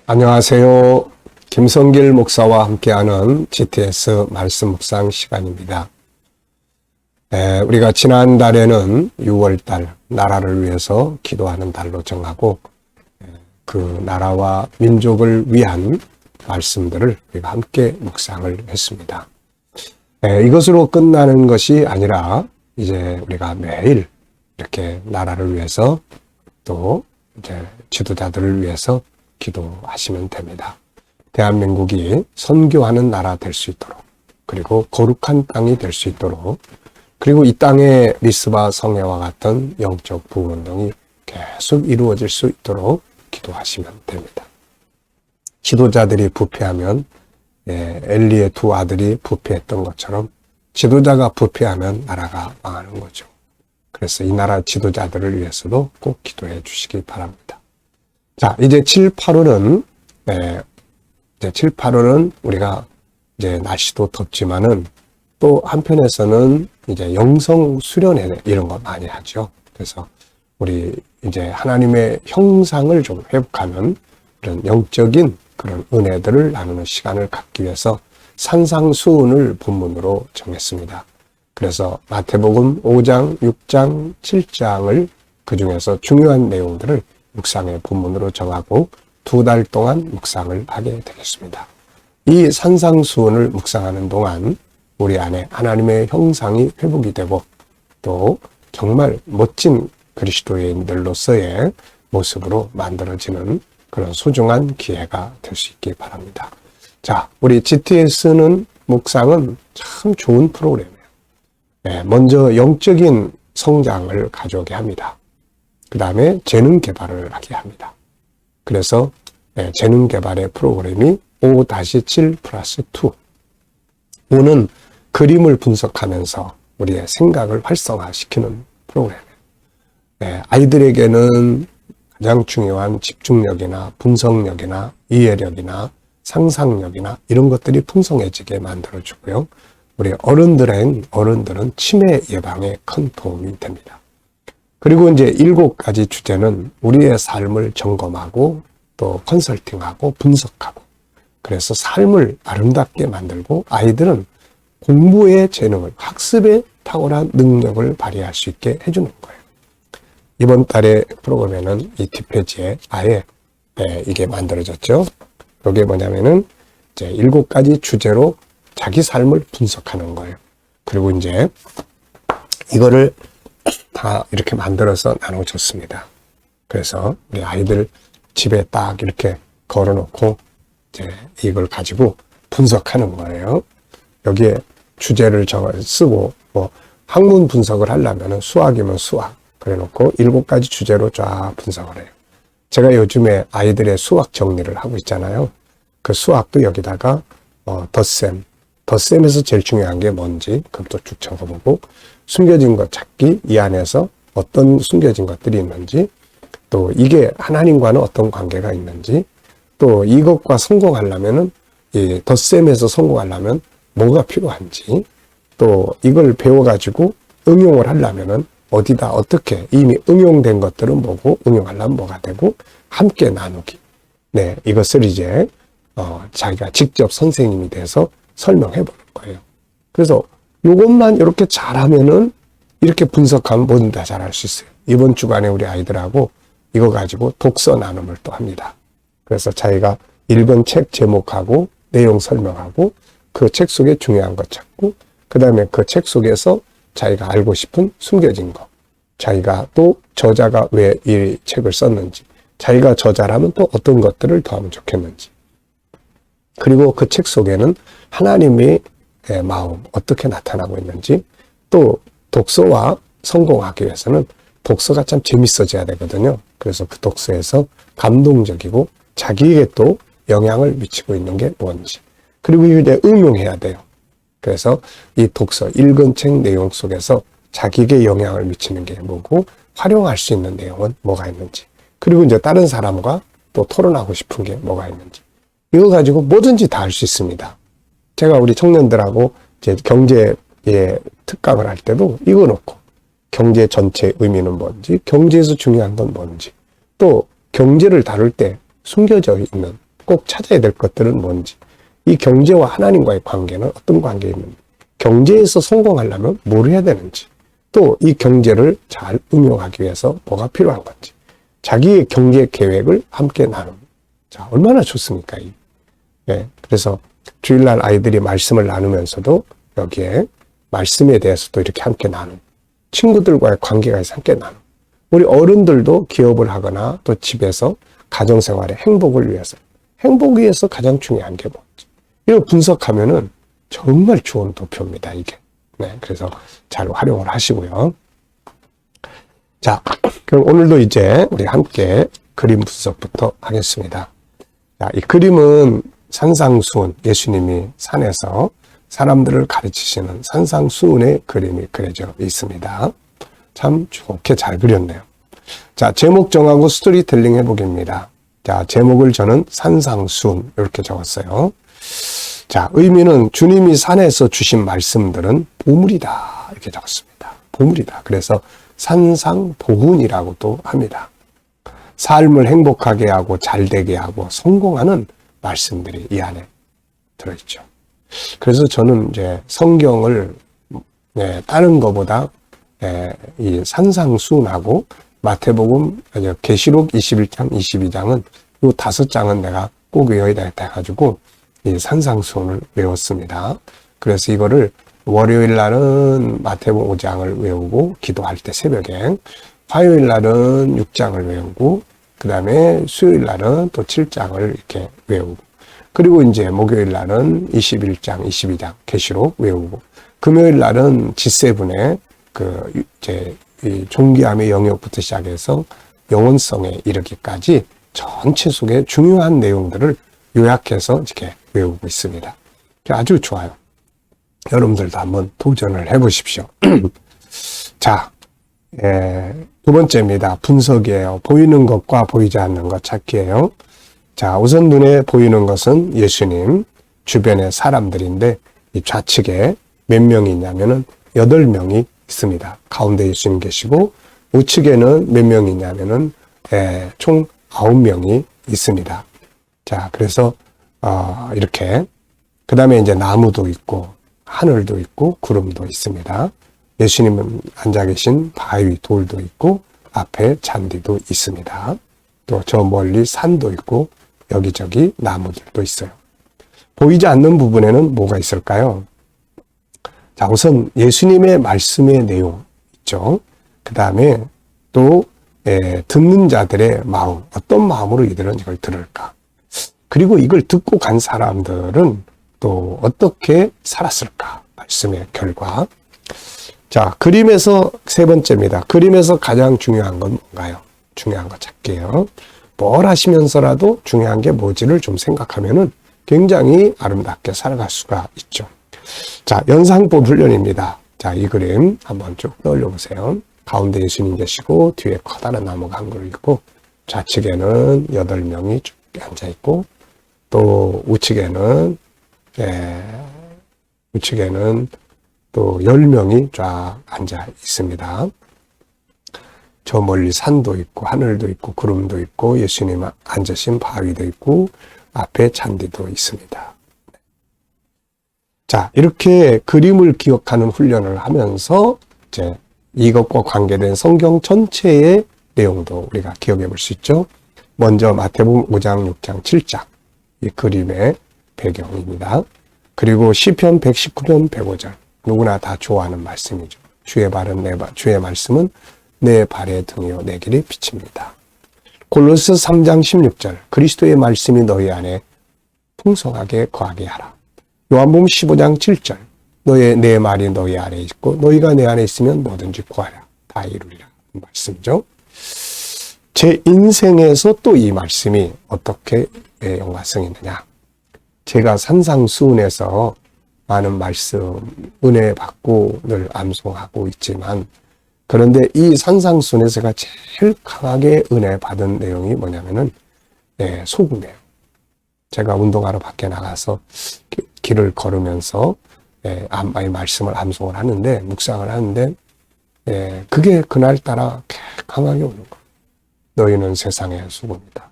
안녕하세요. 김성길 목사와 함께하는 GTS 말씀 묵상 시간입니다. 우리가 지난달에는 6월달 나라를 위해서 기도하는 달로 정하고 그 나라와 민족을 위한 말씀들을 우리가 함께 묵상을 했습니다. 이것으로 끝나는 것이 아니라 이제 우리가 매일 이렇게 나라를 위해서 또 이제 지도자들을 위해서 기도하시면 됩니다. 대한민국이 선교하는 나라 될 수 있도록, 그리고 거룩한 땅이 될 수 있도록, 그리고 이 땅에 리스바 성회와 같은 영적 부흥운동이 계속 이루어질 수 있도록 기도하시면 됩니다. 지도자들이 부패하면 엘리의 두 아들이 부패했던 것처럼 지도자가 부패하면 나라가 망하는 거죠. 그래서 이 나라 지도자들을 위해서도 꼭 기도해 주시기 바랍니다. 자, 이제 7, 8월은 이제 7, 8월은 우리가 이제 날씨도 덥지만은 또 한편에서는 이제 영성 수련회 이런 거 많이 하죠. 그래서 우리 이제 하나님의 형상을 좀 회복하는 그런 영적인 그런 은혜들을 나누는 시간을 갖기 위해서 산상수훈을 본문으로 정했습니다. 그래서 마태복음 5장, 6장, 7장을 그 중에서 중요한 내용들을 묵상의 본문으로 정하고 2달 동안 묵상을 하게 되겠습니다. 이 산상수훈을 묵상하는 동안 우리 안에 하나님의 형상이 회복이 되고 또 정말 멋진 그리스도인들로서의 모습으로 만들어지는 그런 소중한 기회가 될 수 있기 바랍니다. 자, 우리 GTS는 묵상은 참 좋은 프로그램이에요. 먼저 영적인 성장을 가져오게 합니다. 그 다음에 재능 개발을 하게 합니다. 그래서 재능 개발의 프로그램이 5-7 플러스 2. 5는 그림을 분석하면서 우리의 생각을 활성화시키는 프로그램이에요. 아이들에게는 가장 중요한 집중력이나 분석력이나 이해력이나 상상력이나 이런 것들이 풍성해지게 만들어주고요. 우리 어른들은 치매 예방에 큰 도움이 됩니다. 그리고 이제 7가지 주제는 우리의 삶을 점검하고 또 컨설팅하고 분석하고, 그래서 삶을 아름답게 만들고 아이들은 공부의 재능을, 학습에 탁월한 능력을 발휘할 수 있게 해주는 거예요. 이번 달의 프로그램에는 이 뒷페이지에 아예 이게 만들어졌죠. 이게 뭐냐면은 이제 7가지 주제로 자기 삶을 분석하는 거예요. 그리고 이제 이거를 다 이렇게 만들어서 나눠줬습니다. 그래서 우리 아이들 집에 딱 이렇게 걸어놓고 이제 이걸 가지고 분석하는 거예요. 여기에 주제를 쓰고 뭐 학문 분석을 하려면 수학이면 수학 그래놓고 7가지 주제로 쫙 분석을 해요. 제가 요즘에 아이들의 수학 정리를 하고 있잖아요. 그 수학도 여기다가 덧셈에서 제일 중요한 게 뭔지 그것도 쭉 적어보고, 숨겨진 것 찾기, 이 안에서 어떤 숨겨진 것들이 있는지, 또 이게 하나님과는 어떤 관계가 있는지, 또 이것과 성공하려면은 이 덧셈에서 성공하려면 뭐가 필요한지, 또 이걸 배워가지고 응용을 하려면은 어디다 어떻게 이미 응용된 것들은 뭐고 응용하려면 뭐가 되고, 함께 나누기. 이것을 이제 자기가 직접 선생님이 돼서 설명해 보는 거예요. 그래서 이것만 이렇게 잘하면은 이렇게 분석하면 뭐든 다 잘할 수 있어요. 이번 주간에 우리 아이들하고 이거 가지고 독서 나눔을 또 합니다. 그래서 자기가 읽은 책 제목하고 내용 설명하고 그 책 속에 중요한 것 찾고, 그 다음에 그 책 속에서 자기가 알고 싶은 숨겨진 것, 자기가 또 저자가 왜 이 책을 썼는지, 자기가 저자라면 또 어떤 것들을 더하면 좋겠는지, 그리고 그 책 속에는 하나님의 마음 어떻게 나타나고 있는지, 또 독서와 성공하기 위해서는 독서가 참 재밌어져야 되거든요. 그래서 그 독서에서 감동적이고 자기에게 또 영향을 미치고 있는 게 뭔지, 그리고 이제 응용해야 돼요. 그래서 이 독서, 읽은 책 내용 속에서 자기에게 영향을 미치는 게 뭐고 활용할 수 있는 내용은 뭐가 있는지, 그리고 이제 다른 사람과 또 토론하고 싶은 게 뭐가 있는지, 이거 가지고 뭐든지 다 할 수 있습니다. 제가 우리 청년들하고 이제 경제에 특강을 할 때도 이거 놓고 경제 전체의 의미는 뭔지, 경제에서 중요한 건 뭔지, 또 경제를 다룰 때 숨겨져 있는 꼭 찾아야 될 것들은 뭔지, 이 경제와 하나님과의 관계는 어떤 관계에 있는지, 경제에서 성공하려면 뭘 해야 되는지, 또 이 경제를 잘 응용하기 위해서 뭐가 필요한 건지, 자기의 경제 계획을 함께 나누는. 자, 얼마나 좋습니까? 예, 그래서 주일날 아이들이 말씀을 나누면서도 여기에 말씀에 대해서도 이렇게 함께 나누는, 친구들과의 관계가 있어 함께 나누는, 우리 어른들도 기업을 하거나 또 집에서 가정생활의 행복을 위해서, 행복 위해서 가장 중요한 게 뭔지, 이걸 분석하면은 정말 좋은 도표입니다, 이게. 네, 그래서 잘 활용을 하시고요. 자, 그럼 오늘도 이제 우리 함께 그림 분석부터 하겠습니다. 자, 이 그림은 산상수훈, 예수님이 산에서 사람들을 가르치시는 산상수훈의 그림이 그려져 있습니다. 참 좋게 잘 그렸네요. 자, 제목 정하고 스토리텔링 해보겠습니다. 자, 제목을 저는 산상수훈 이렇게 적었어요. 자, 의미는 주님이 산에서 주신 말씀들은 보물이다 이렇게 적었습니다. 보물이다. 그래서 산상보훈이라고도 합니다. 삶을 행복하게 하고 잘되게 하고 성공하는 말씀들이 이 안에 들어있죠. 그래서 저는 이제 성경을 다른 것보다 이 산상수훈하고 마태복음, 계시록 21장, 22장은 이 5장은 내가 꼭 외워야 되겠다 해가지고 이 산상수훈을 외웠습니다. 그래서 이거를 월요일 날은 마태복음 5장을 외우고 기도할 때 새벽에, 화요일 날은 6장을 외우고, 그 다음에 수요일 날은 또 7장을 이렇게 외우고, 그리고 이제 목요일 날은 21장, 22장 계시록 외우고, 금요일 날은 G7의 이 존귀함의 영역부터 시작해서 영원성에 이르기까지 전체 속에 중요한 내용들을 요약해서 이렇게 외우고 있습니다. 아주 좋아요. 여러분들도 한번 도전을 해보십시오. 자, 두 번째입니다. 분석이에요. 보이는 것과 보이지 않는 것 찾기예요. 자, 우선 눈에 보이는 것은 예수님, 주변의 사람들인데 이 좌측에 몇 명이 있냐면은 8명이 있습니다. 가운데 예수님 계시고 우측에는 몇 명이 있냐면은 총 9명이 있습니다. 자, 그래서 이렇게, 그 다음에 이제 나무도 있고 하늘도 있고 구름도 있습니다. 예수님은 앉아 계신 바위 돌도 있고 앞에 잔디도 있습니다. 또 저 멀리 산도 있고 여기저기 나무들도 있어요. 보이지 않는 부분에는 뭐가 있을까요? 자, 우선 예수님의 말씀의 내용 있죠. 그 다음에 또 듣는 자들의 마음, 어떤 마음으로 이들은 이걸 들을까? 그리고 이걸 듣고 간 사람들은 또 어떻게 살았을까? 말씀의 결과. 자, 그림에서 세 번째입니다. 그림에서 가장 중요한 건 뭔가요? 중요한 거 찾게요. 뭘 하시면서라도 중요한 게 뭐지를 좀 생각하면은 굉장히 아름답게 살아갈 수가 있죠. 자, 연상법 훈련입니다. 자, 이 그림 한번 쭉 떠올려 보세요. 가운데 예수님 계시고 뒤에 커다란 나무가 한 그루 있고 좌측에는 8명이 쭉 앉아 있고 또 우측에는 또 10명이 쫙 앉아 있습니다. 저 멀리 산도 있고 하늘도 있고 구름도 있고 예수님 앉으신 바위도 있고 앞에 잔디도 있습니다. 자, 이렇게 그림을 기억하는 훈련을 하면서 이제 이것과 관계된 성경 전체의 내용도 우리가 기억해 볼 수 있죠. 먼저 마태복음 5장, 6장, 7장 이 그림의 배경입니다. 그리고 시편 119편 105절 누구나 다 좋아하는 말씀이죠. 주의 말씀은 내 발의 등이요 내 길의 빛입니다. 골로새 3장 16절 그리스도의 말씀이 너희 안에 풍성하게 거하게 하라. 요한복음 15장 7절 내 말이 너희 안에 있고 너희가 내 안에 있으면 뭐든지 구하라 다 이루리라 말씀이죠. 제 인생에서 또 이 말씀이 어떻게 연관성이 있느냐. 제가 산상수훈에서 많은 말씀 은혜 받고 늘 암송하고 있지만 그런데 이 산상수훈에서 제가 제일 강하게 은혜 받은 내용이 뭐냐면은 소금이에요. 제가 운동하러 밖에 나가서 길을 걸으면서 이 말씀을 암송을 하는데 묵상을 하는데 그게 그날따라 강하게 오는 거예요. 너희는 세상의 소금이다.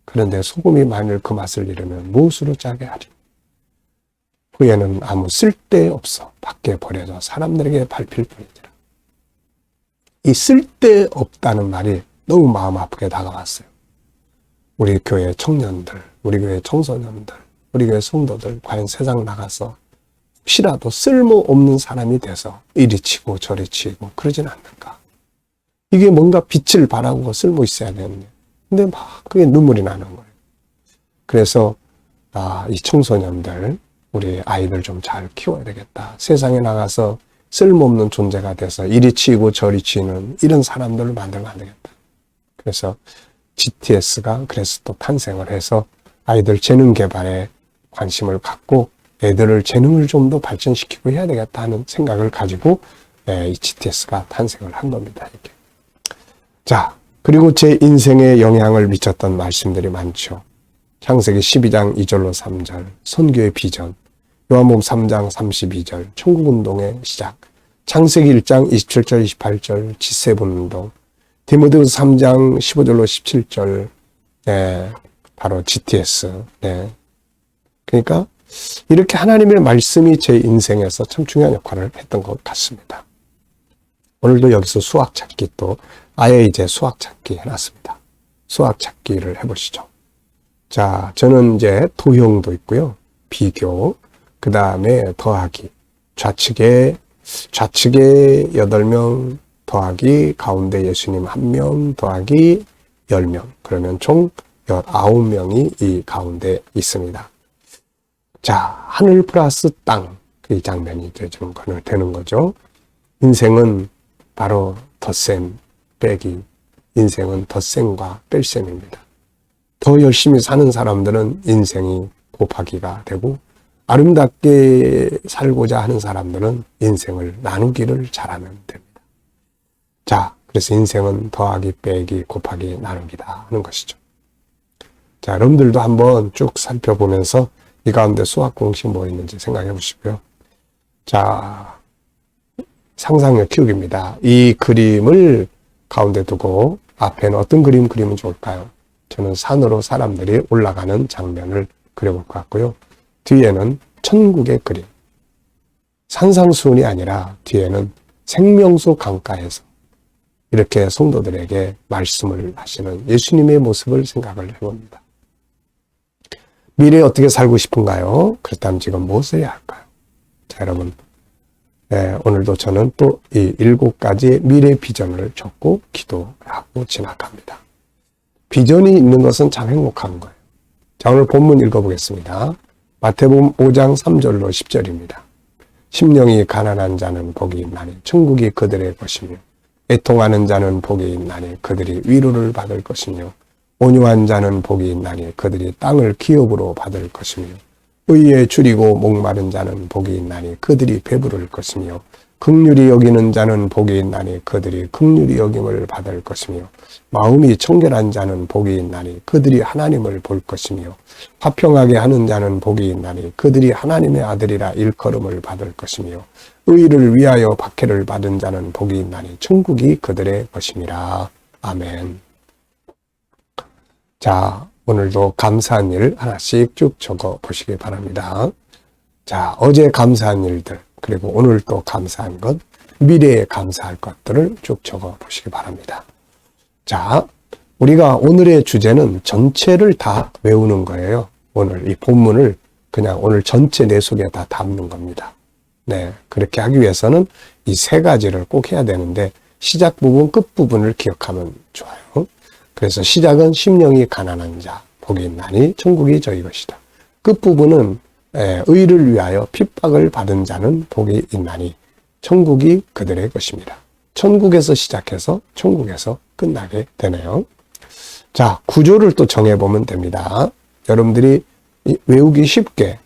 그런데 소금이 만일 그 맛을 잃으면 무엇으로 짜게 하리. 후에는 아무 쓸데없어 밖에 버려져 사람들에게 밟힐 뿐이니라. 이 쓸데없다는 말이 너무 마음 아프게 다가왔어요. 우리 교회 청년들, 우리 교회 청소년들, 우리 교회 성도들 과연 세상 나가서 혹시라도 쓸모없는 사람이 돼서 이리 치고 저리 치고 그러진 않는가. 이게 뭔가 빛을 발하고 쓸모 있어야 되는데 근데 막 그게 눈물이 나는 거예요. 그래서 이 청소년들, 우리 아이들 좀 잘 키워야 되겠다. 세상에 나가서 쓸모없는 존재가 돼서 이리 치고 저리 치는 이런 사람들을 만들면 안 되겠다. 그래서 GTS가 그래서 또 탄생을 해서 아이들 재능 개발에 관심을 갖고 애들을 재능을 좀 더 발전시키고 해야 되겠다 하는 생각을 가지고 이 GTS가 탄생을 한 겁니다. 이게. 자, 그리고 제 인생에 영향을 미쳤던 말씀들이 많죠. 창세기 12장 2절로 3절, 선교의 비전, 요한복음 3장 32절, 천국운동의 시작, 창세기 1장 27절 28절, 지세분운동, 디모데후서 3장 15절로 17절, 바로 GTS. 그러니까 이렇게 하나님의 말씀이 제 인생에서 참 중요한 역할을 했던 것 같습니다. 오늘도 여기서 수학 찾기 또 아예 이제 수학 찾기 해놨습니다. 수학 찾기를 해보시죠. 자, 저는 이제 도형도 있고요. 비교, 그 다음에 더하기, 좌측에 8명 더하기 가운데 예수님 1명 더하기 10명. 그러면 총 19명이 이 가운데 있습니다. 자, 하늘 플러스 땅. 이 장면이 이제 좀 되는 거죠. 인생은 바로 덧셈 빼기. 인생은 덧셈과 뺄셈입니다. 더 열심히 사는 사람들은 인생이 곱하기가 되고 아름답게 살고자 하는 사람들은 인생을 나누기를 잘하면 됩니다. 자, 그래서 인생은 더하기, 빼기, 곱하기, 나누기다 하는 것이죠. 자, 여러분들도 한번 쭉 살펴보면서 이 가운데 수학 공식 뭐 있는지 생각해 보시고요. 자, 상상력 키우기입니다. 이 그림을 가운데 두고 앞에는 어떤 그림 그리면 좋을까요? 저는 산으로 사람들이 올라가는 장면을 그려볼 것 같고요. 뒤에는 천국의 그림. 산상수훈이 아니라 뒤에는 생명수 강가에서 이렇게 성도들에게 말씀을 하시는 예수님의 모습을 생각을 해봅니다. 미래에 어떻게 살고 싶은가요? 그렇다면 지금 무엇을 해야 할까요? 자, 여러분, 오늘도 저는 또 이 7가지의 미래 비전을 적고 기도하고 지나갑니다. 비전이 있는 것은 참 행복한 거예요. 자, 오늘 본문 읽어보겠습니다. 마태복음 5장 3절로 10절입니다. 심령이 가난한 자는 복이 있나니 천국이 그들의 것이며 애통하는 자는 복이 있나니 그들이 위로를 받을 것이며 온유한 자는 복이 있나니 그들이 땅을 기업으로 받을 것이며 의에 줄이고 목마른 자는 복이 있나니 그들이 배부를 것이며 긍휼히 여기는 자는 복이 있나니 그들이 긍휼히 여김을 받을 것이며 마음이 청결한 자는 복이 있나니 그들이 하나님을 볼 것이며 화평하게 하는 자는 복이 있나니 그들이 하나님의 아들이라 일컬음을 받을 것이며 의를 위하여 박해를 받은 자는 복이 있나니 천국이 그들의 것임이라. 아멘. 자, 오늘도 감사한 일 하나씩 쭉 적어 보시기 바랍니다. 자, 어제 감사한 일들, 그리고 오늘 또 감사한 것, 미래에 감사할 것들을 쭉 적어 보시기 바랍니다. 자, 우리가 오늘의 주제는 전체를 다 외우는 거예요. 오늘 이 본문을 그냥 오늘 전체 내 속에 다 담는 겁니다. 네, 그렇게 하기 위해서는 이 3가지를 꼭 해야 되는데 시작 부분, 끝 부분을 기억하면 좋아요. 그래서 시작은 심령이 가난한 자, 복이 있나니 천국이 저희 것이다. 끝부분은 의를 위하여 핍박을 받은 자는 복이 있나니 천국이 그들의 것입니다. 천국에서 시작해서 천국에서 끝나게 되네요. 자, 구조를 또 정해보면 됩니다. 여러분들이 외우기 쉽게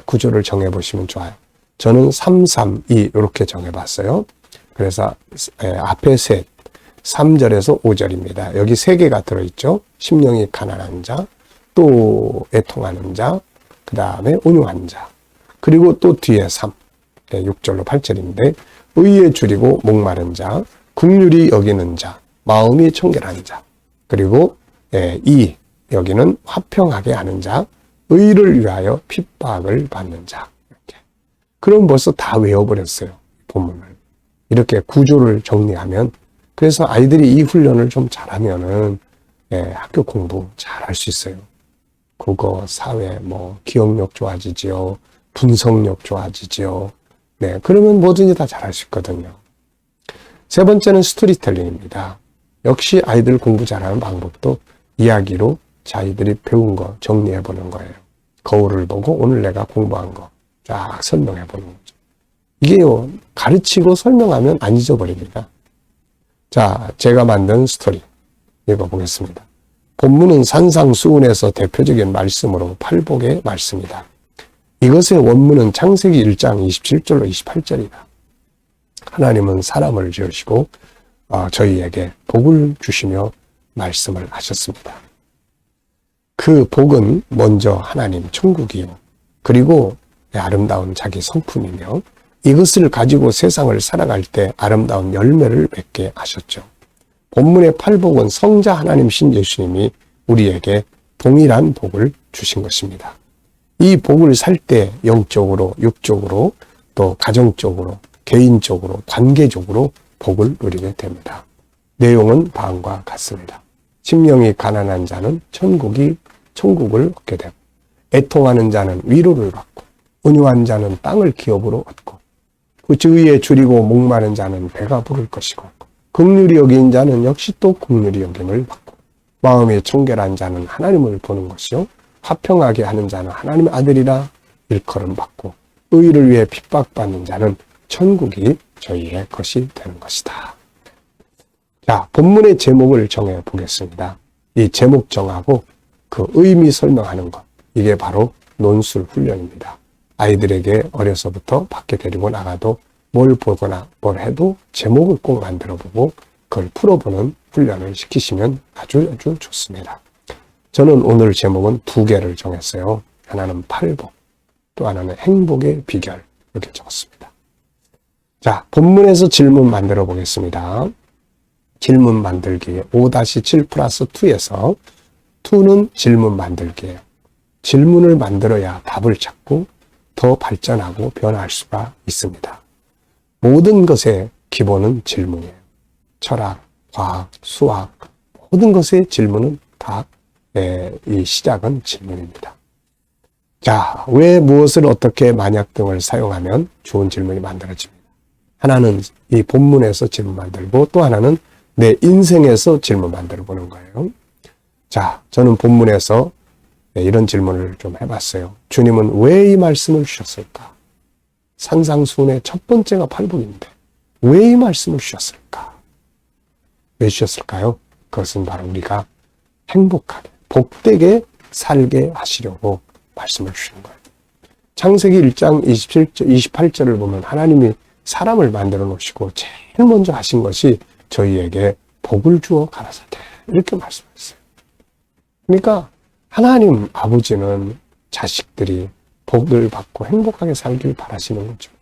구조를 정해보시면 좋아요. 저는 3, 3, 2 이렇게 정해봤어요. 그래서 앞에 셋, 3절에서 5절입니다. 여기 3개가 들어있죠. 심령이 가난한 자, 또 애통하는 자, 그 다음에 온유한 자, 그리고 또 뒤에 3, 6절로 8절인데 의에 줄이고 목마른 자, 긍휼히 여기는 자, 마음이 청결한 자, 그리고 2, 여기는 화평하게 하는 자, 의를 위하여 핍박을 받는 자. 이렇게. 그럼 벌써 다 외워버렸어요. 본문을. 이렇게 구조를 정리하면, 그래서 아이들이 이 훈련을 좀 잘하면은 학교 공부 잘할 수 있어요. 국어, 사회, 기억력 좋아지지요. 분석력 좋아지지요. 네, 그러면 뭐든지 다 잘할 수 있거든요. 세 번째는 스토리텔링입니다. 역시 아이들 공부 잘하는 방법도 이야기로 자기들이 배운 거 정리해 보는 거예요. 거울을 보고 오늘 내가 공부한 거 쫙 설명해 보는 거죠. 이게요, 가르치고 설명하면 안 잊어버립니다. 자, 제가 만든 스토리 읽어보겠습니다. 본문은 산상수훈에서 대표적인 말씀으로 팔복의 말씀이다. 이것의 원문은 창세기 1장 27절로 28절이다. 하나님은 사람을 지으시고 저희에게 복을 주시며 말씀을 하셨습니다. 그 복은 먼저 하나님 천국이요. 그리고 아름다운 자기 성품이며 이것을 가지고 세상을 살아갈 때 아름다운 열매를 맺게 하셨죠. 본문의 팔복은 성자 하나님신 예수님이 우리에게 동일한 복을 주신 것입니다. 이 복을 살 때 영적으로, 육적으로, 또 가정적으로, 개인적으로, 관계적으로 복을 누리게 됩니다. 내용은 다음과 같습니다. 심령이 가난한 자는 천국을 얻게 되고, 애통하는 자는 위로를 받고, 온유한 자는 땅을 기업으로 얻고, 그 주위에 줄이고 목마른 자는 배가 부를 것이고, 긍휼히 여긴 자는 역시 또 긍휼히 여김을 받고, 마음이 청결한 자는 하나님을 보는 것이요, 화평하게 하는 자는 하나님의 아들이라 일컬음 받고, 의를 위해 핍박받는 자는 천국이 저희의 것이 되는 것이다. 자, 본문의 제목을 정해 보겠습니다. 이 제목 정하고 그 의미 설명하는 것, 이게 바로 논술 훈련입니다. 아이들에게 어려서부터 밖에 데리고 나가도 뭘 보거나 뭘 해도 제목을 꼭 만들어 보고 그걸 풀어보는 훈련을 시키시면 아주 좋습니다. 저는 오늘 제목은 2개를 정했어요. 하나는 팔복, 또 하나는 행복의 비결, 이렇게 적었습니다. 자, 본문에서 질문 만들어 보겠습니다. 질문 만들기 5-7+2에서 2는 질문 만들기예요. 질문을 만들어야 답을 찾고 더 발전하고 변화할 수가 있습니다. 모든 것의 기본은 질문이에요. 철학, 과학, 수학, 모든 것의 질문은 다 이 시작은 질문입니다. 자, 왜 무엇을 어떻게 만약 등을 사용하면 좋은 질문이 만들어집니다. 하나는 이 본문에서 질문 만들고 또 하나는 내 인생에서 질문 만들어 보는 거예요. 자, 저는 본문에서 이런 질문을 좀 해봤어요. 주님은 왜 이 말씀을 주셨을까? 산상수훈의 첫 번째가 팔복인데 왜 이 말씀을 주셨을까? 왜 주셨을까요? 그것은 바로 우리가 행복하게, 복되게 살게 하시려고 말씀을 주신 거예요. 창세기 1장 28절을 보면 하나님이 사람을 만들어 놓으시고 제일 먼저 하신 것이 저희에게 복을 주어 가라사대, 이렇게 말씀했어요. 그러니까 하나님 아버지는 자식들이 복을 받고 행복하게 살길 바라시는 거죠.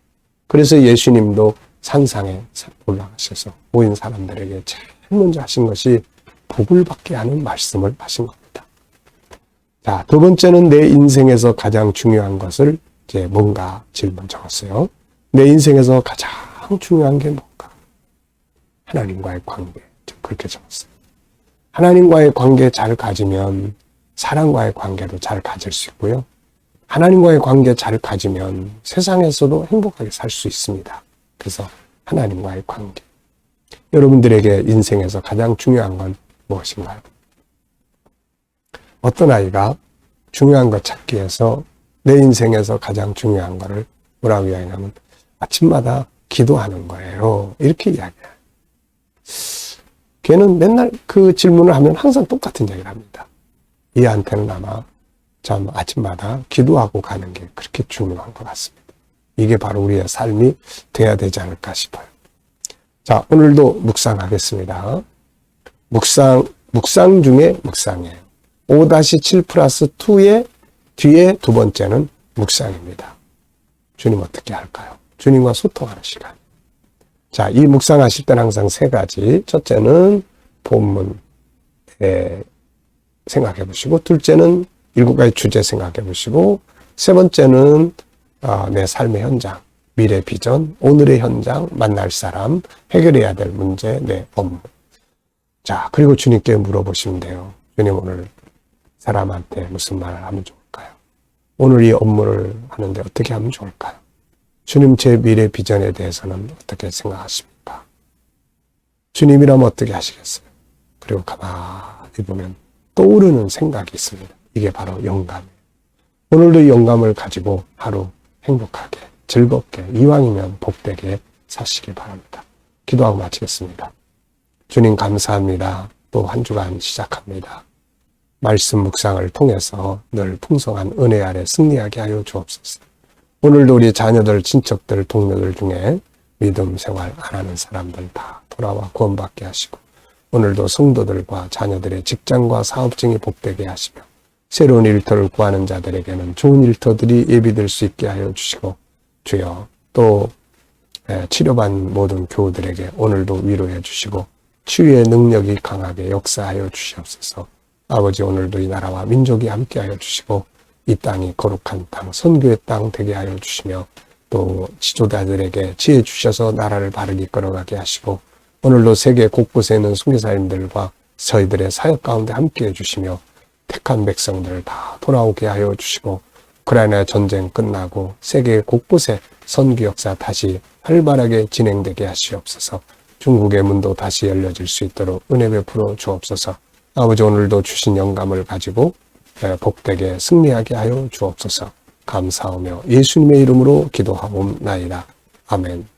그래서 예수님도 산상에 올라가셔서 모인 사람들에게 제일 먼저 하신 것이 복을 받게 하는 말씀을 하신 겁니다. 자, 2번째는 내 인생에서 가장 중요한 것을 이제 뭔가 질문 적었어요. 내 인생에서 가장 중요한 게 뭔가? 하나님과의 관계. 그렇게 적었어요. 하나님과의 관계 잘 가지면 사람과의 관계도 잘 가질 수 있고요. 하나님과의 관계 잘 가지면 세상에서도 행복하게 살 수 있습니다. 그래서 하나님과의 관계. 여러분들에게 인생에서 가장 중요한 건 무엇인가요? 어떤 아이가 중요한 것 찾기 위해서 내 인생에서 가장 중요한 거를 뭐라고 이야기하냐면 아침마다 기도하는 거예요. 이렇게 이야기해요. 걔는 맨날 그 질문을 하면 항상 똑같은 얘기를 합니다. 얘한테는 아마 참 아침마다 기도하고 가는 게 그렇게 중요한 것 같습니다. 이게 바로 우리의 삶이 돼야 되지 않을까 싶어요. 자, 오늘도 묵상하겠습니다. 묵상 중에 묵상이에요. 5-7+2의 뒤에 2번째는 묵상입니다. 주님 어떻게 할까요? 주님과 소통하는 시간. 자, 이 묵상하실 때는 항상 3가지. 첫째는 본문의 생각해 보시고, 둘째는 7가지 주제 생각해 보시고, 세 번째는 내 삶의 현장, 미래 비전, 오늘의 현장, 만날 사람, 해결해야 될 문제, 내 업무. 자, 그리고 주님께 물어보시면 돼요. 주님, 오늘 사람한테 무슨 말을 하면 좋을까요? 오늘 이 업무를 하는데 어떻게 하면 좋을까요? 주님, 제 미래 비전에 대해서는 어떻게 생각하십니까? 주님이라면 어떻게 하시겠어요? 그리고 가만히 보면 떠오르는 생각이 있습니다. 이게 바로 영감이에요. 오늘도 이 영감을 가지고 하루 행복하게, 즐겁게, 이왕이면 복되게 사시길 바랍니다. 기도하고 마치겠습니다. 주님 감사합니다. 또 한 주간 시작합니다. 말씀 묵상을 통해서 늘 풍성한 은혜 아래 승리하게 하여 주옵소서. 오늘도 우리 자녀들, 친척들, 동료들 중에 믿음 생활 안 하는 사람들 다 돌아와 구원받게 하시고, 오늘도 성도들과 자녀들의 직장과 사업증이 복되게 하시며, 새로운 일터를 구하는 자들에게는 좋은 일터들이 예비될 수 있게 하여 주시고, 주여 또 치료받는 모든 교우들에게 오늘도 위로해 주시고, 치유의 능력이 강하게 역사하여 주시옵소서. 아버지, 오늘도 이 나라와 민족이 함께하여 주시고, 이 땅이 거룩한 땅, 선교의 땅 되게 하여 주시며, 또 지도자들에게 지혜 주셔서 나라를 바르게 이끌어가게 하시고, 오늘도 세계 곳곳에 있는 선교사님들과 저희들의 사역 가운데 함께해 주시며, 택한 백성들 다 돌아오게 하여 주시고, 우크라이나 전쟁 끝나고 세계 곳곳에 선교 역사 다시 활발하게 진행되게 하시옵소서. 중국의 문도 다시 열려질 수 있도록 은혜 베풀어 주옵소서. 아버지, 오늘도 주신 영감을 가지고 복되게 승리하게 하여 주옵소서. 감사하며 예수님의 이름으로 기도하옵나이다. 아멘.